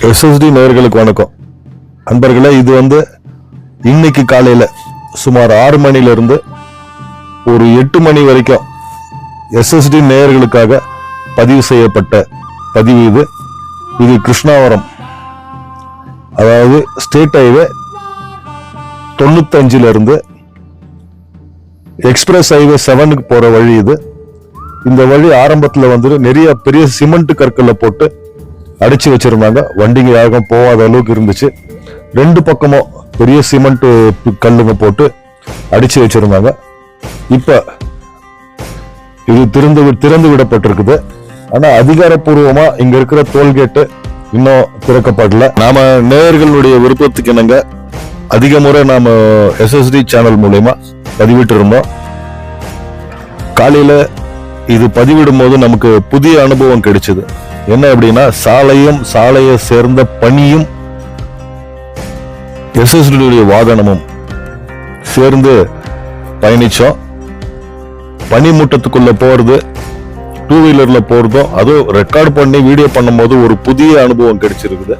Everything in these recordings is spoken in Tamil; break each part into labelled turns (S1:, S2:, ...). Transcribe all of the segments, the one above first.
S1: SSD நேயர்களுக்கு வணக்கம் அன்பர்களே. இது இன்னைக்கு காலையில சுமார் 6 மணிலிருந்து ஒரு 8 மணி வரைக்கும் SSD நேயர்களுக்காக பதிவு செய்யப்பட்ட பதிவு இது கிருஷ்ணாவரம், அதாவது ஸ்டேட் ஹைவே 95 இருந்து எக்ஸ்பிரஸ் ஹைவே 7க்கு போற வழி இது. இந்த வழி ஆரம்பத்துல நிறைய பெரிய சிமெண்ட் கற்களை போட்டு அடிச்சு வச்சிருந்தாங்க. வண்டிங்க யாருக்கும் போகாத அளவுக்கு இருந்துச்சு. 2 பக்கமும் பெரிய சிமெண்ட் கல்லுங்க போட்டு அடிச்சு வச்சிருந்தாங்க. இப்ப இது திறந்து விடப்பட்டிருக்குது. ஆனா அதிகாரப்பூர்வமா இங்க இருக்கிற டோல்கேட்டு இன்னும் திறக்கப்படல. நாம நேயர்களுடைய விருப்பத்துக்கு என்னங்க அதிக முறை நாம SSD சேனல் மூலமா பதிவிட்டு இருந்தோம். காலையில இது பதிவிடும் போது நமக்கு புதிய அனுபவம் கிடைச்சது. என்ன அப்படின்னா, சாலையை சேர்ந்த பனியும் SSD வாகனமும் சேர்ந்து பயணிச்சோம். பனிமூட்டத்துக்குள்ள போறது, 2 வீலர்ல போறதும், அதுவும் ரெக்கார்ட் பண்ணி வீடியோ பண்ணும் போது ஒரு புதிய அனுபவம் கிடைச்சிருக்குது.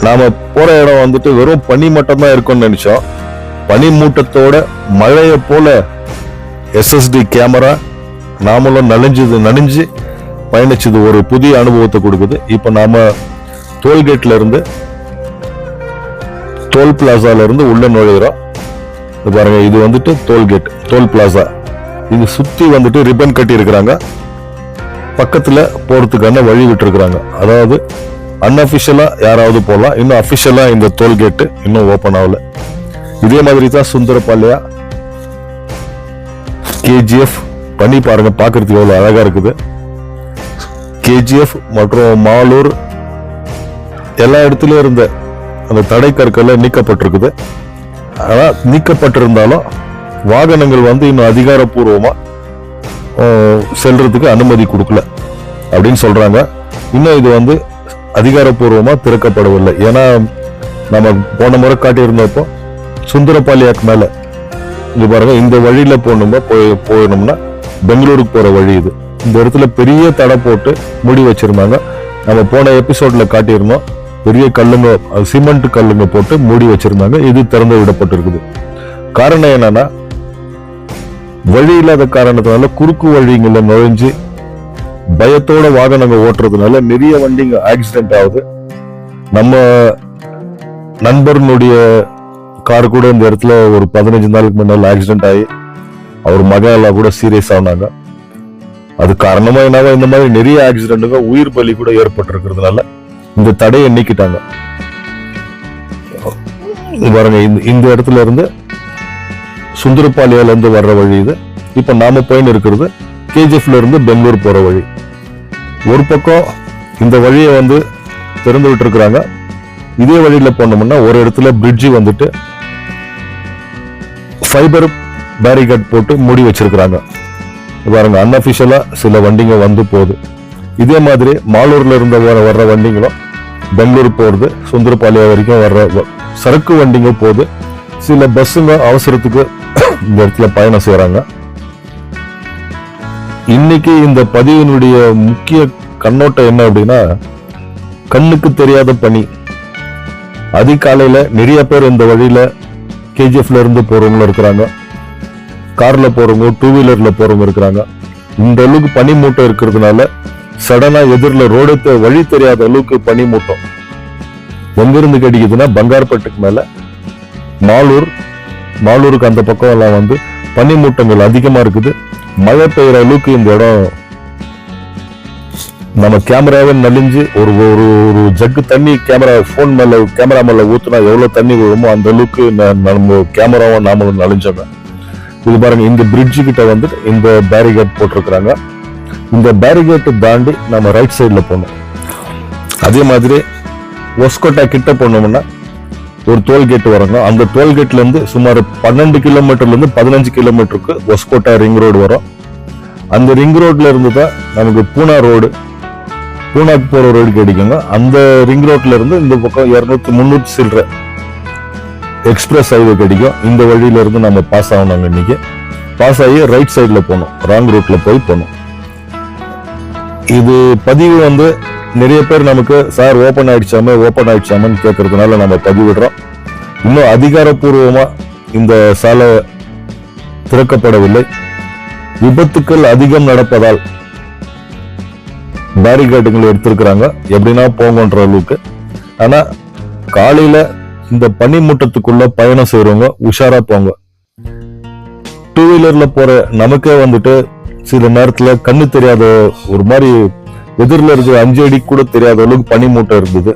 S1: நாம போற இடம் வெறும் பனி மட்டும் தான் இருக்கும்னு நினைச்சோம். பனிமூட்டத்தோட மழைய போல SSD கேமரா நாமளும் நனைஞ்சு பயணிச்சது ஒரு புதிய அனுபவத்தை கொடுக்குது. இப்ப நாம டோல்கேட்ல இருந்து டோல் பிளாசால இருந்து உள்ள நுழைகிறோம். பாருங்க, இது டோல்கேட், டோல் பிளாசா. இது சுத்தி ரிப்பன் கட்டி இருக்கிறாங்க. பக்கத்துல போறதுக்கான வழி விட்டு இருக்கிறாங்க. அதாவது அன்அபிஷியலா யாராவது போலாம். இன்னும் அபிஷியலா இந்த டோல்கேட் இன்னும் ஓபன் ஆகல. இதே மாதிரி தான் சுந்தரபாளையா, KGF பனி பாருங்க, பாக்குறதுக்கு எவ்வளவு அழகா இருக்குது. KGF மற்றும் மாலூர் எல்லா இடத்துலயும் இருந்த அந்த தடை கற்கள் நீக்கப்பட்டிருக்குது. ஆனா நீக்கப்பட்டிருந்தாலும் வாகனங்கள் இன்னும் அதிகாரப்பூர்வமா செல்றதுக்கு அனுமதி கொடுக்கல அப்படின்னு சொல்றாங்க. இன்னும் இது அதிகாரப்பூர்வமா திறக்கப்படவில்லை. ஏன்னா நம்ம போன முறை காட்டியிருந்தப்போ சுந்தரபாளையாக்கு மேல இங்க பாருங்க, இந்த வழியில போயணும்னா பெங்களூருக்கு போற வழி இது. இந்த இடத்துல பெரிய தடை போட்டு மூடி வச்சிருந்தாங்க. நம்ம போன எபிசோட்ல காட்டியிருந்தோம். பெரிய கல்லுங்க, சிமெண்ட் கல்லுங்க போட்டு மூடி வச்சிருந்தாங்க. இது திறந்து விடப்பட்டிருக்குது. காரணம் என்னன்னா, வழி இல்லாத காரணத்தினால குறுக்கு வழிங்களை நுழைஞ்சு பயத்தோட வாகனங்கள் ஓட்டுறதுனால நிறைய வண்டிங்க ஆக்சிடென்ட் ஆகுது. நம்ம நண்பர்களுடைய கார் கூட இந்த இடத்துல ஒரு 15 நாளுக்கு முன்னால ஆக்சிடென்ட் ஆகி அவர் மகெல்லாம் கூட சீரியஸ் ஆனாங்க. அது காரணமா என்னவா, இந்த மாதிரி நிறைய ஆக்சிடென்ட்டுங்க, உயிர் பலி கூட ஏற்பட்டிருக்கிறதுனால இந்த தடையை நீக்கிட்டாங்க. பாருங்க, இந்த இடத்துல இருந்து சுந்தரபாளையால இருந்து வர்ற வழி இது. இப்ப நாம போயின்னு இருக்கிறது KGFல இருந்து பெங்களூர் போற வழி. ஒரு பக்கம் இந்த வழியை திறந்து விட்டு இருக்கிறாங்க. இதே வழியில போனோம்னா ஒரு இடத்துல பிரிட்ஜ் ஃபைபர் பேரிகேட் போட்டு மூடி வச்சிருக்கிறாங்க. பாருங்க, அன்அபிஷியலா சில வண்டிங்க போகுது. இதே மாதிரி மாலூர்ல இருந்து வர்ற வண்டிங்களும் பெங்களூர் போறது, சுந்தரபாளையா வரைக்கும் வர்ற சரக்கு வண்டிங்க போகுது. சில பஸ்ஸுங்க அவசரத்துக்கு இந்த இடத்துல பயணம் செய்யறாங்க. இன்னைக்கு இந்த பதிவினுடைய முக்கிய கண்ணோட்டம் என்ன அப்படின்னா, கண்ணுக்கு தெரியாத பனி. அதிகாலையில நிறைய பேர் இந்த வழியில KGFல இருந்து போறவங்களும் இருக்கிறாங்க, கார்ல போறவங்க, 2 வீலர்ல போறவங்க இருக்கிறாங்க. இந்த அளவுக்கு பனி மூட்டம் இருக்கிறதுனால சடனா எதிரில் வழி தெரியாத அளவுக்கு பனி மூட்டம் எங்கிருந்து கிடைக்குதுன்னா, பங்கார்பேட்டுக்கு மேல மாலூருக்கு அந்த பக்கம் எல்லாம் பனி மூட்டங்கள் அதிகமா இருக்குது. மழை பெய்யற அளவுக்கு இந்த இடம் நம்ம கேமராவை நலிஞ்சு ஒரு ஜக்கு தண்ணி கேமரா மேல ஊத்துனா எவ்வளவு தண்ணி விழுமோ அந்த அளவுக்கு நம்ம கேமராவும் நாமளும் நலிஞ்சோங்க. இது பாருங்க, இந்த பிரிட்ஜு கிட்ட இந்த பேரிகேட் போட்டிருக்கிறாங்க. இந்த பேரிகேட் தாண்டி நம்ம ரைட் சைட்ல போனோம். அதே மாதிரி ஒஸ்கோட்டா கிட்ட போனோம்னா ஒரு டோல்கேட் வரும். அந்த டோல்கேட்ல இருந்து சுமார் 12 கிலோமீட்டர்ல இருந்து 15 கிலோமீட்டருக்கு ஒஸ்கோட்டா ரிங் ரோடு வரும். அந்த ரிங் ரோட்ல இருந்து தான் நமக்கு பூனாக்கு போற ரோடு கிடைக்குங்க. அந்த ரிங் ரோட்ல இருந்து இந்த பக்கம் 200-300 சில்லற எக்ஸ்பிரஸ் ஹைவே கிடைக்கும். இந்த வழியில இருந்து நம்ம பாஸ் ஆகணும். இன்னைக்கு பாஸ் ஆகி ரைட் சைட்ல போனோம், ராங் ரூட்ல போனோம். இது பதிவு வந்து நிறைய பேர் நமக்கு சார் ஓபன் ஆயிடுச்சாமன்னு கேட்கறதுனால நம்ம பதிவிடுறோம். இன்னும் அதிகாரப்பூர்வமா இந்த சாலை திறக்கப்படவில்லை. விபத்துக்கள் அதிகம் நடப்பதால் பேரிகார்டுகளை எடுத்திருக்கிறாங்க, எப்படின்னா போங்கன்ற அளவுக்கு. ஆனா காலையில இந்த பனிமூட்டத்துக்குள்ள பயணம் செய்யறவங்க உஷாரா போங்க. டூ வீலர்ல போற நமக்கே வந்துட்டு சில நேரத்துல கண்ணு தெரியாத ஒரு மாதிரி எதிரில இருக்கிற 5 அடி கூட தெரியாத அளவுக்கு பனிமூட்டம் இருந்தது.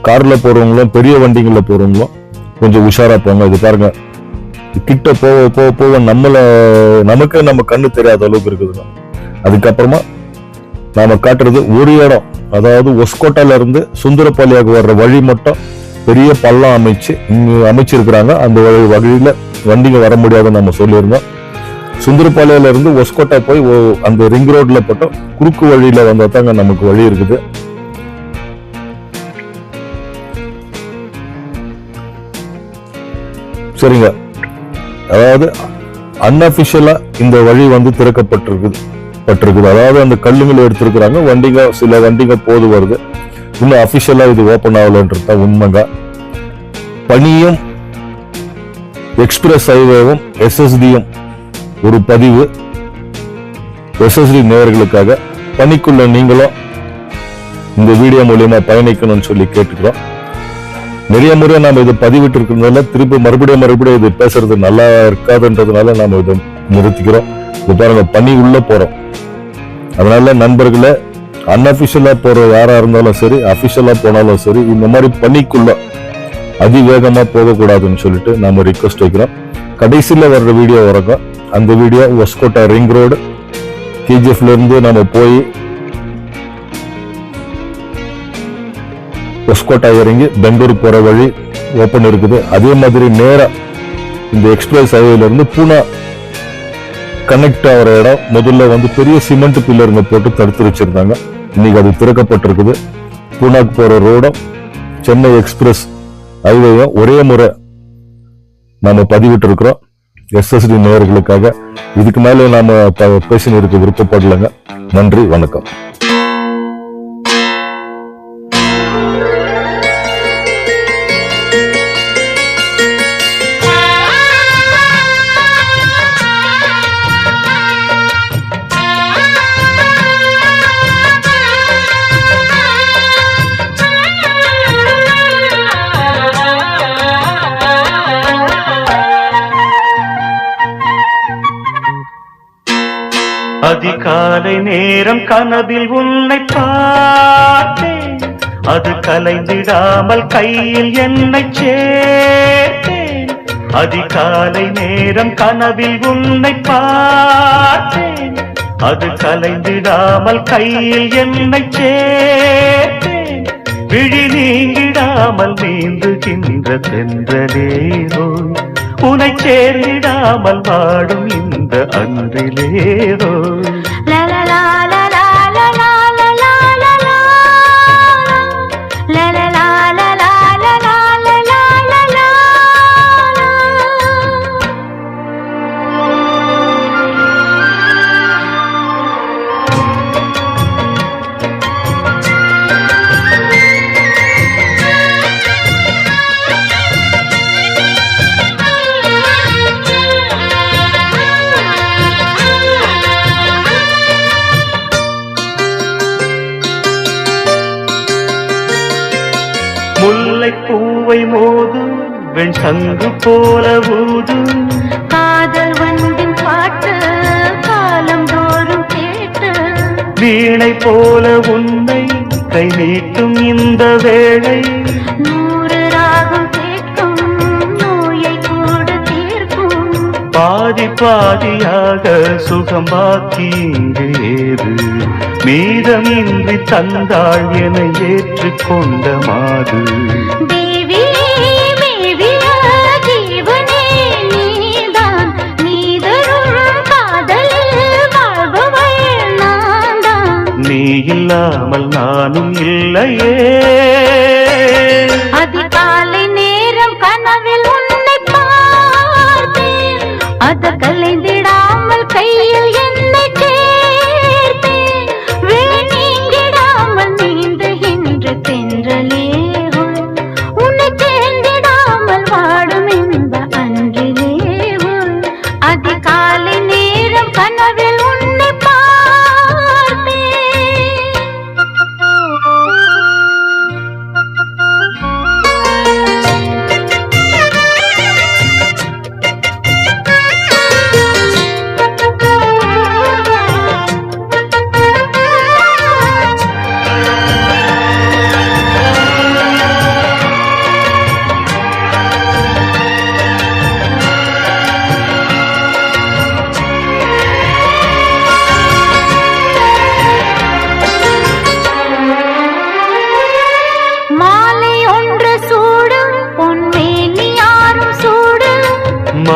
S1: கார்ல போறவங்களும் பெரிய வண்டிகள்ல போறவங்களும் கொஞ்சம் உஷாரா போங்க. இது பாருங்க, கிட்ட போக போக போக நமக்கு நம்ம கண்ணு தெரியாத அளவுக்கு இருக்குது. அதுக்கப்புறமா நாம காட்டுறது ஒரு இடம், அதாவது ஒஸ்கோட்டால இருந்து சுந்தரபாலியாக வர்ற வழி மட்டும் பெரிய பள்ளம் அமைச்சிருக்கிறாங்க. அந்த வழியில வண்டிங்க வர முடியாதுன்னு நம்ம சொல்லியிருந்தோம். சுந்தரபாலியில இருந்து ஒஸ்கோட்டா போய் அந்த ரிங் ரோட்ல போட்ட குறுக்கு வழியில வந்தா தாங்க நமக்கு வழி இருக்குது. சரிங்க, அதாவது அன்அபிஷியலா இந்த வழி வந்து திறக்கப்பட்டிருக்குது. அதாவது அந்த கல்லுங்களை எடுத்திருக்கிறாங்க, சில வண்டிங்க போது வருது. இன்னும் அபிஷியலா இது ஓபன் ஆகலன்றது உண்மைங்க. பனியும் எக்ஸ்பிரஸ் ஹைவேவும் எஸ்எஸ்டியும் ஒரு பதிவு எஸ்எஸ்டி நேயர்களுக்காக. பனிக்குள்ள நீங்களும் இந்த வீடியோ மூலியமா பயணிக்கணும்னு சொல்லி கேட்டுக்கிறோம். நிறைய முறை நாம இதை பதிவிட்டு இருக்கிறதுனால திருப்பி மறுபடியும் இது பேசுறது நல்லா இருக்காதுன்றதுனால நாம இதை நிறுத்திக்கிறோம். இது பாருங்க, பனி உள்ள போறோம். அதனால நண்பர்களே, அன்அபிஷியலா போற யாரா இருந்தாலும் சரி, அபிஷியலா போனாலும் சரி, இந்த மாதிரி பனிக்குள்ள அதிவேகமா போகக்கூடாதுன்னு சொல்லிட்டு நாம ரிக்வெஸ்ட் வைக்கிறோம். கடைசியில வர்ற வீடியோ வரைக்கும் அந்த வீடியோ ஒஸ்கோட்டா ரிங் ரோடு கேஜிஎஃப்ல இருந்து நம்ம போய் ஒஸ்கோட்டா இறங்கி பெங்களூர் போற வழி ஓபன் இருக்குது. அதே மாதிரி நேரா இந்த எக்ஸ்பிரஸ் ஹைவேல இருந்து பூனா கனெக்ட் ஆகிற இடம் முதல்ல வந்து பெரிய சிமெண்ட் பில்லருங்க போட்டு தடுத்து வச்சிருந்தாங்க. இன்னைக்கு அது திறக்கப்பட்டிருக்குது. பூனாக்கு போற ரோடும் சென்னை எக்ஸ்பிரஸ் ஹைவேயும் ஒரே முறை நாம பதிவிட்டு இருக்கிறோம் எஸ்எஸ்டி நேயர்களுக்காக. இதுக்கு மேல நாம பேசினதுக்கு விருப்பப்படலைங்க. நன்றி, வணக்கம்.
S2: அதிகாலை நேரம் கனவில் உன்னை பார்த்தேன், அது கலைந்திடாமல் கையில் என்னை சேர்த்தேன். அதிகாலை நேரம் கனவில் உன்னை பார்த்தேன், அது கலைந்திடாமல் கையில் என்னை சேர்த்தேன். விழி நீங்கிடாமல் நீந்துகின்ற தென்றலேரோ, உனை சேர்ந்திடாமல் வாடும் இந்த அன்றிலேரோ. முல்லை பூவை மோது வெண் சங்கு போல ஊது,
S3: காதல் வந்தின் பாட்டு காலம் தோறும் கேட்டு,
S2: வீணை போல உன்னை கை நீட்டும் இந்த வேளை,
S3: 100 ராகம் கேட்கும் நோயை கூட தீர்க்கும்.
S2: பாதி பாதியாக சுகம் பாக்கி இங்கு ஏது, மீதமின்றி தந்தாள் என ஏற்றுக்கொண்ட மாது.
S3: தேவி மேவிய ஜீவனே நீதான், நீதரும் காதலில் வாழ்பவள் நான்தான்.
S2: நீ இல்லாமல் நானும் இல்லையே.
S3: அதிகாலை நேரம் கனவில் உன்னை பார்த்தேன், அது கலைந்திடாமல் கையில் என்னை சேர்த்தேன்.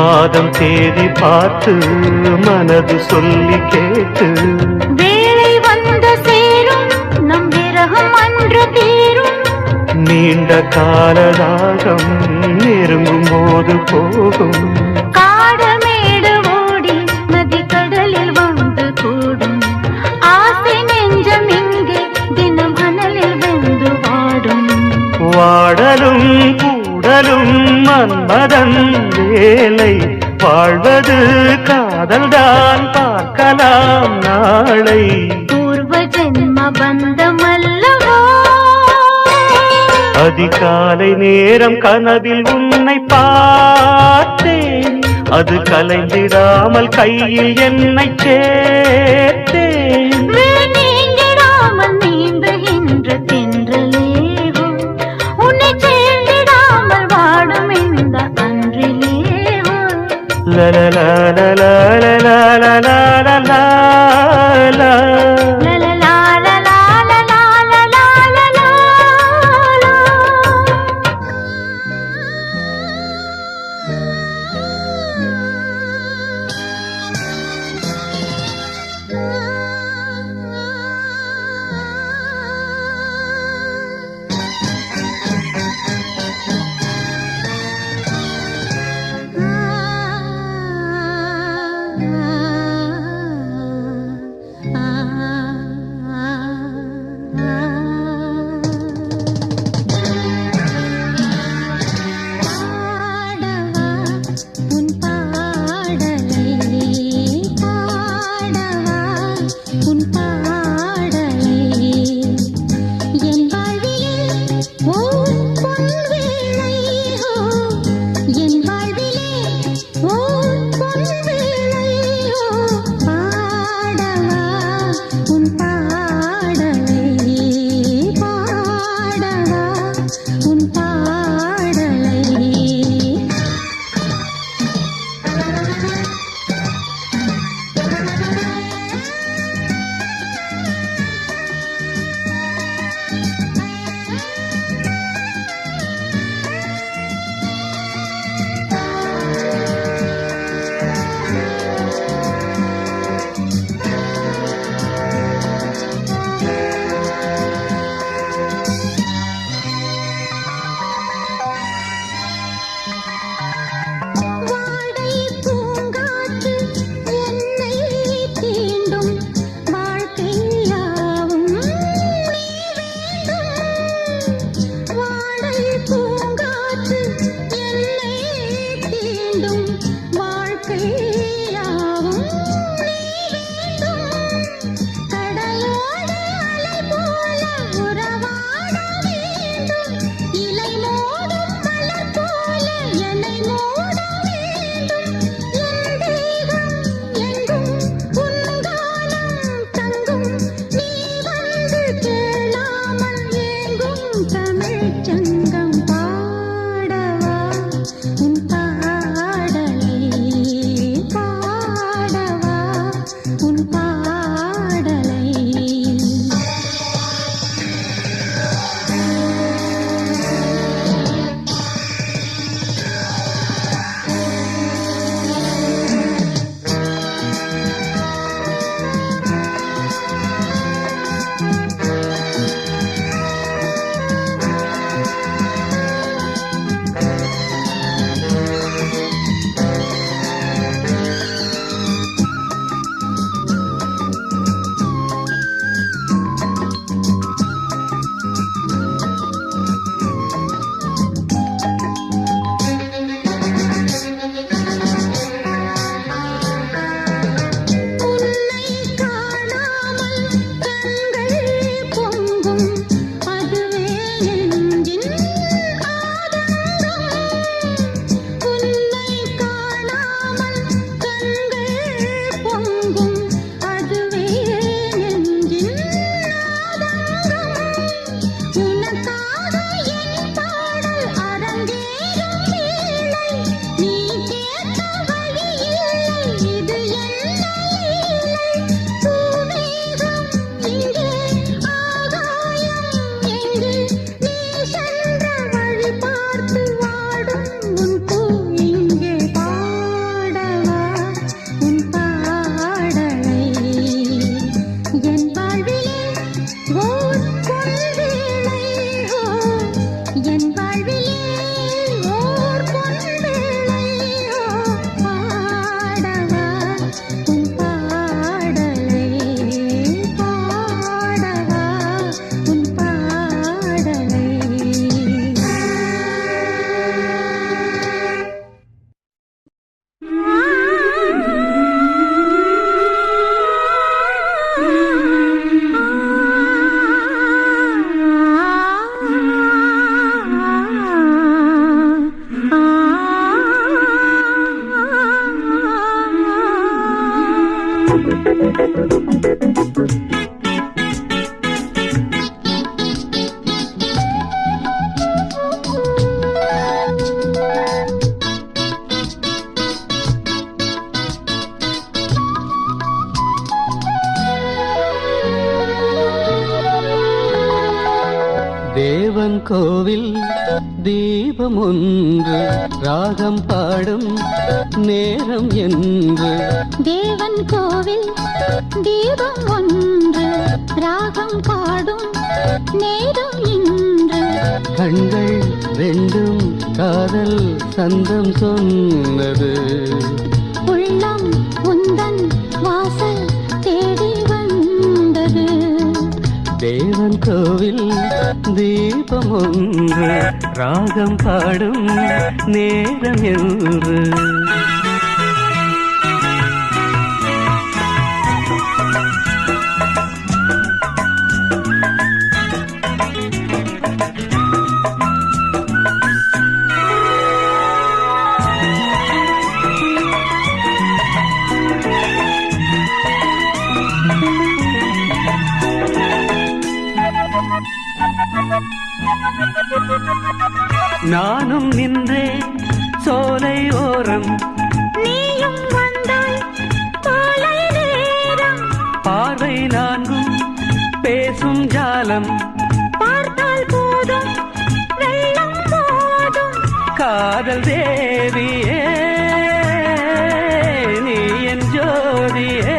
S2: மாதம் தேதி பார்த்து மனது சொல்லி கேட்டு
S3: வேளை வந்து சேரும் நம் விரகம் அன்று தீரும்
S2: நீண்ட காலதாகம் நெருங்கும் போது போகும்
S3: காடமேடு ஓடி நதி கடலில் வந்து கூடும் ஆசை நெஞ்சம் இங்கே தினம் அனலில் வெந்து வாடும்
S2: வாடலும் கூடலும் மன்மதன் வேலை வாழ்வது காதல்தான் பார்க்கலாம் நாளை
S3: பூர்வ ஜென்ம பந்தமல்லவோ
S2: அதிகாலை நேரம் கனவில் உன்னை பார்த்தேன் அது கலைந்திடாமல் கையில் என்னை சேர்த்தேன்
S3: நீங்கிடாமல் நீந்துகின்ற தென்றலேவோ உன்னை சேர்ந்திடாமல் வாடும் இந்த அன்றிலேவோ
S2: லலலலலலலலலலலலலா.
S3: La
S4: தேவன் கோவில் தீபம் ஒன்று ராகம் பாடும் நேரம் என்று.
S3: தேவன் கோவில் தீபம் ஒன்று ராகம் பாடும் நேரம் இன்று.
S4: கண்கள் ரெண்டும் காதல் சந்தம் சொன்னது.
S3: உள்ளம் உந்தன் வாசல் தேடி வந்தது.
S4: தேவன் கோவில் தீபம் ஒன்று ராகம் பாடும் நேரம் என்று. நானும் நின்றேன் சோலை ஓரம்,
S3: நீயும் வந்தாய் காலை நேரம்.
S4: பார்வை நான்கும் பேசும் ஜாலம்,
S3: பார்த்தால் போதும் வெள்ளம் போதும்.
S4: காதல் தேவியே நீ என் ஜோதியே.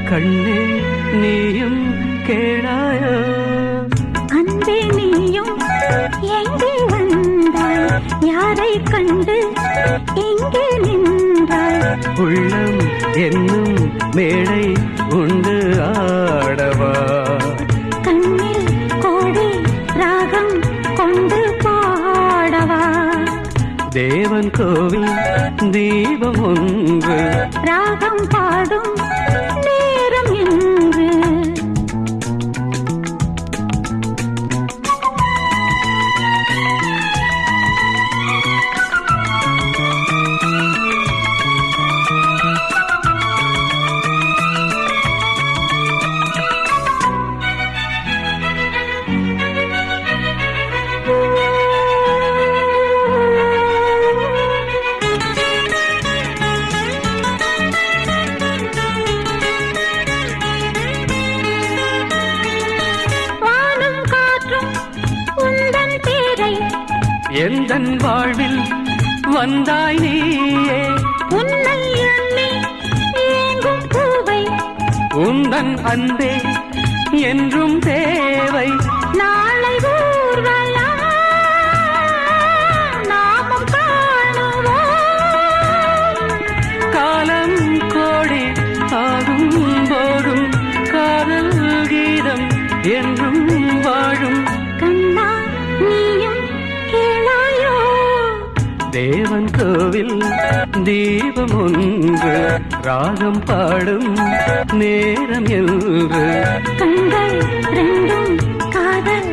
S4: கண்ணே நீயும் கேளாயோ,
S3: அன்பே நீயும் எங்கே வந்தாய், யாரை கண்டு எங்கே நின்றாய்.
S4: உள்ளம் என்னும் மேடை உண்டு ஆடவா,
S3: கண்ணில் கோடி ராகம் கொண்டு பாடவா.
S4: தேவன் கோவில் தீபம் ஒன்று
S3: ராகம் பாடும் நேரம் இன்று.
S4: எந்தன் வாழ்வில் வந்தாய் நீயே,
S3: உன்னை எண்ணி ஏங்கும் பூவை,
S4: உந்தன் அன்பே என்றும் தேவை.
S3: நாளை ஊர்வலம் நாமும் காணுவோம்.
S4: காலம் கோடி ஆகும் போதும் காதல் கீதம் என்றும் வாழும்.
S3: கண்ணா நீயும் கேளாயோ,
S4: தேவன் கோவில் தீபம் ஒன்று ராகம் பாடும் நேரம் என்று.
S3: கண்கள் ரெண்டும் காதல்